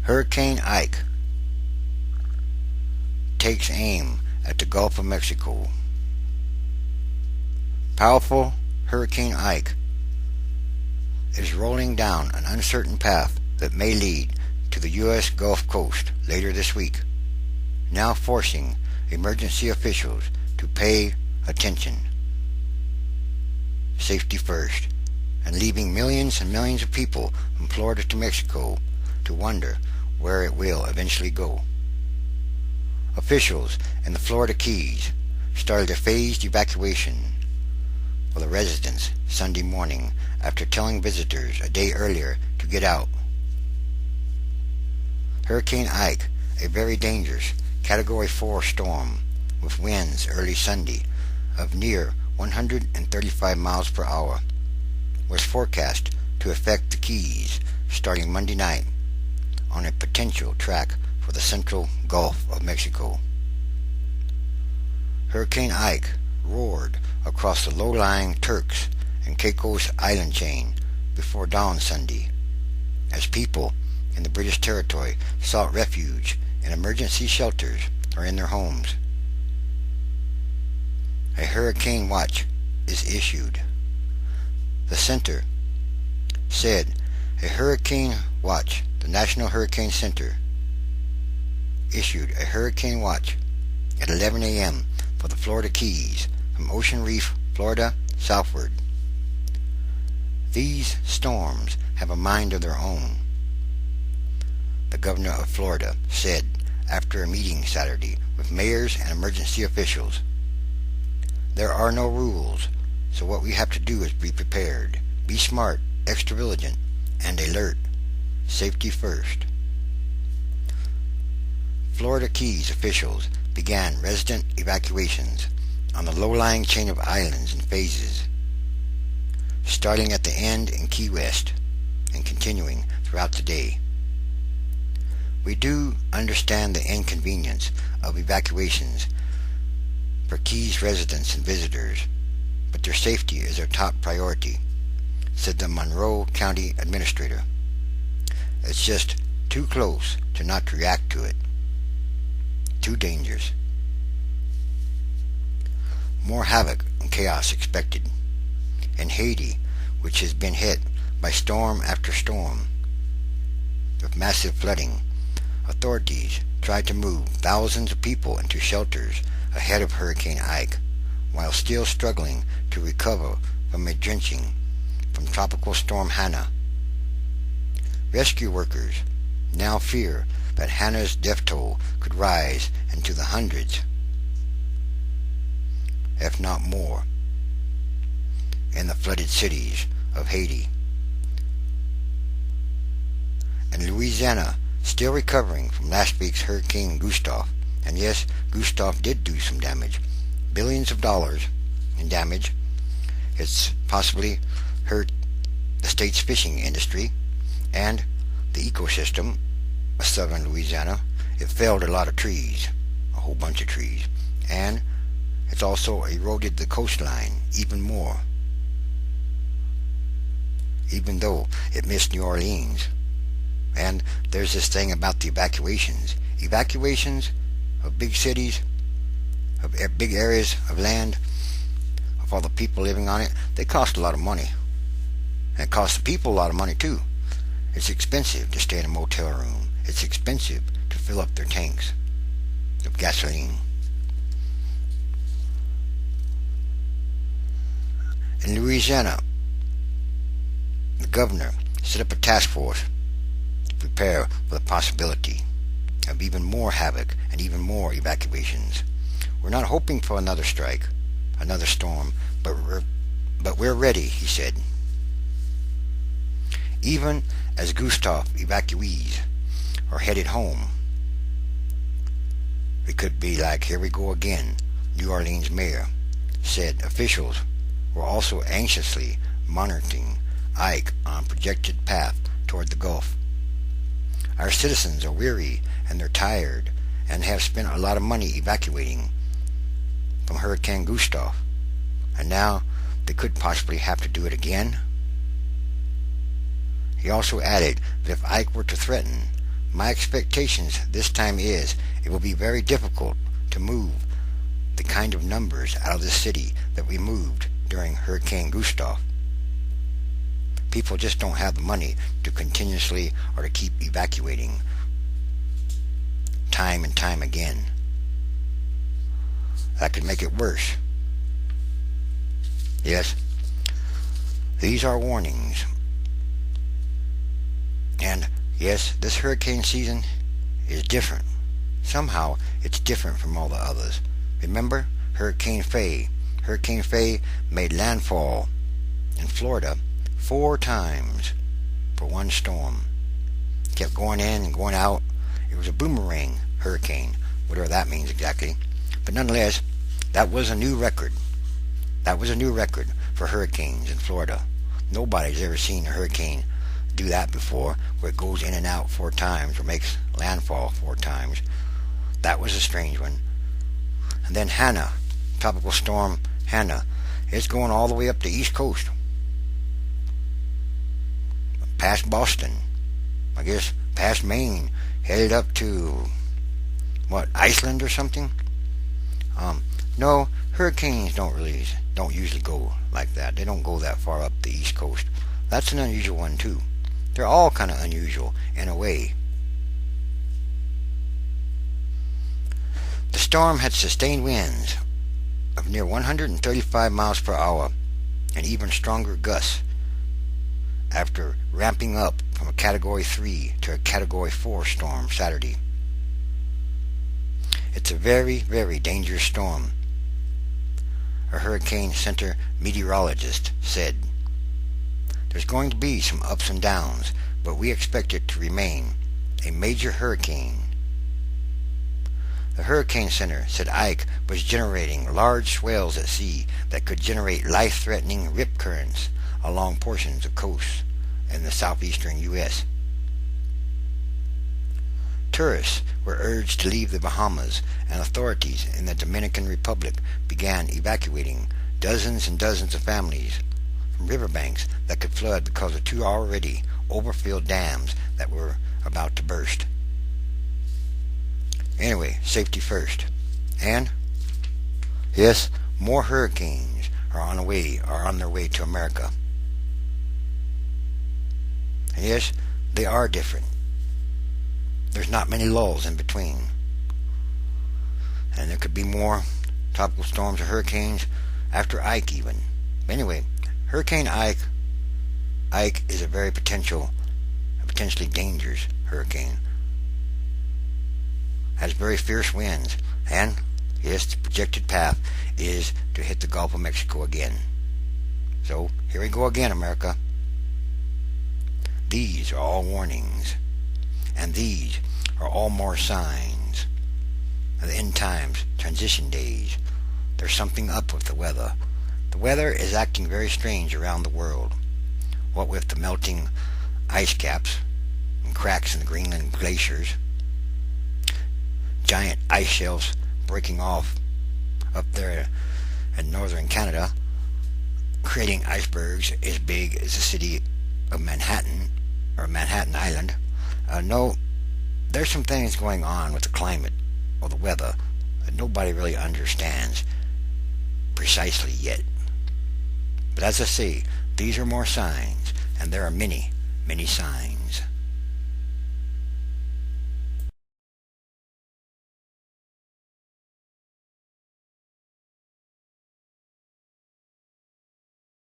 Hurricane-Ike takes aim at the Gulf of Mexico. Powerful Hurricane-Ike is rolling down an uncertain path that may lead to the U.S. Gulf Coast later this week, now forcing emergency officials to pay attention. Safety first, and leaving millions and millions of people from Florida to Mexico to wonder where it will eventually go. Officials in the Florida Keys started a phased evacuation for the residents Sunday morning after telling visitors a day earlier to get out. Hurricane-Ike, a very dangerous Category 4 storm with winds early Sunday of near 135 miles per hour, was forecast to affect the Keys starting Monday night on a potential track for the central Gulf of Mexico. Hurricane-Ike roared across the low-lying Turks and Caicos island chain before dawn Sunday, as people in the British territory sought refuge in emergency shelters or in their homes. A hurricane watch is issued. The center said a hurricane watch, the National Hurricane Center, issued a hurricane watch at 11 a.m. for the Florida Keys from Ocean Reef, Florida, southward. These storms have a mind of their own, the governor of Florida said after a meeting Saturday with mayors and emergency officials. There are no rules, so what we have to do is be prepared, be smart, extra vigilant, and alert. Safety first. Florida Keys officials began resident evacuations on the low-lying chain of islands in phases, starting at the end in Key West and continuing throughout the day. We do understand the inconvenience of evacuations for Keys residents and visitors, but their safety is our top priority, said the Monroe County Administrator. It's just too close to not react to it. Too dangerous. More havoc and chaos expected. In Haiti, which has been hit by storm after storm, with massive flooding, authorities tried to move thousands of people into shelters ahead of Hurricane-Ike, while still struggling to recover from a drenching from Tropical Storm Hanna. Rescue workers now fear that Hanna's death toll could rise into the hundreds, if not more, in the flooded cities of Haiti. And Louisiana, still recovering from last week's Hurricane Gustav, and yes, Gustav did do some damage, billions of dollars in damage. It's possibly hurt the state's fishing industry and the ecosystem of southern Louisiana. It felled a lot of trees, a whole bunch of trees, and it's also eroded the coastline even more, even though it missed New Orleans. And there's this thing about the evacuations. Evacuations of big cities, of big areas of land, of all the people living on it, they cost a lot of money. And it costs the people a lot of money too. It's expensive to stay in a motel room. It's expensive to fill up their tanks of gasoline. In Louisiana, the governor set up a task force to prepare for the possibility of even more havoc and even more evacuations. We're not hoping for another strike, another storm, but we're ready, he said. Even as Gustav evacuees are headed home, it could be like, here we go again, New Orleans mayor said. Officials were also anxiously monitoring Ike on a projected path toward the Gulf. Our citizens are weary and they're tired and have spent a lot of money evacuating from Hurricane Gustav, and now they could possibly have to do it again. He also added that if Ike were to threaten, my expectations this time is it will be very difficult to move the kind of numbers out of the city that we moved during Hurricane Gustav. People just don't have the money to continuously or to keep evacuating time and time again. That could make it worse. Yes, these are warnings. And yes, this hurricane season is different. Somehow it's different from all the others. Remember Hurricane Faye? Hurricane Faye made landfall in Florida 4 times for one storm. Kept going in and going out. It was a boomerang hurricane, whatever that means exactly. But nonetheless, that was a new record. That was a new record for hurricanes in Florida. Nobody's ever seen a hurricane do that before, where it goes in and out 4 times or makes landfall 4 times. That was a strange one. And then Hanna, tropical storm Hanna, it's going all the way up the East Coast, past Boston, I guess past Maine, headed up to Iceland or something. No, hurricanes don't usually go like that. They don't go that far up the East Coast. That's an unusual one too. They're all kind of unusual in a way. The storm had sustained winds of near 135 miles per hour and even stronger gusts after ramping up from a Category 3 to a Category 4 storm Saturday. It's a very, very dangerous storm, a Hurricane Center meteorologist said. There's going to be some ups and downs, but we expect it to remain a major hurricane. The Hurricane Center said Ike was generating large swells at sea that could generate life-threatening rip currents along portions of coasts in the southeastern U.S. Tourists were urged to leave the Bahamas, and authorities in the Dominican Republic began evacuating dozens and dozens of families from riverbanks that could flood because of 2 already overfilled dams that were about to burst. Anyway, safety first. And yes, more hurricanes are on their way to America. And yes, they are different. There's not many lulls in between. And there could be more tropical storms or hurricanes after Ike even. Anyway, Hurricane-Ike is a very potentially dangerous hurricane. Has very fierce winds, and yes, the projected path is to hit the Gulf of Mexico again. So here we go again, America. These are all warnings, and these are all more signs of the end times, transition days. There's something up with the weather. The weather is acting very strange around the world. What with the melting ice caps and cracks in the Greenland glaciers, giant ice shelves breaking off up there in northern Canada, creating icebergs as big as the city of Manhattan or Manhattan Island. No, there's some things going on with the climate or the weather that nobody really understands precisely yet. But as I say, these are more signs, and there are many, many signs.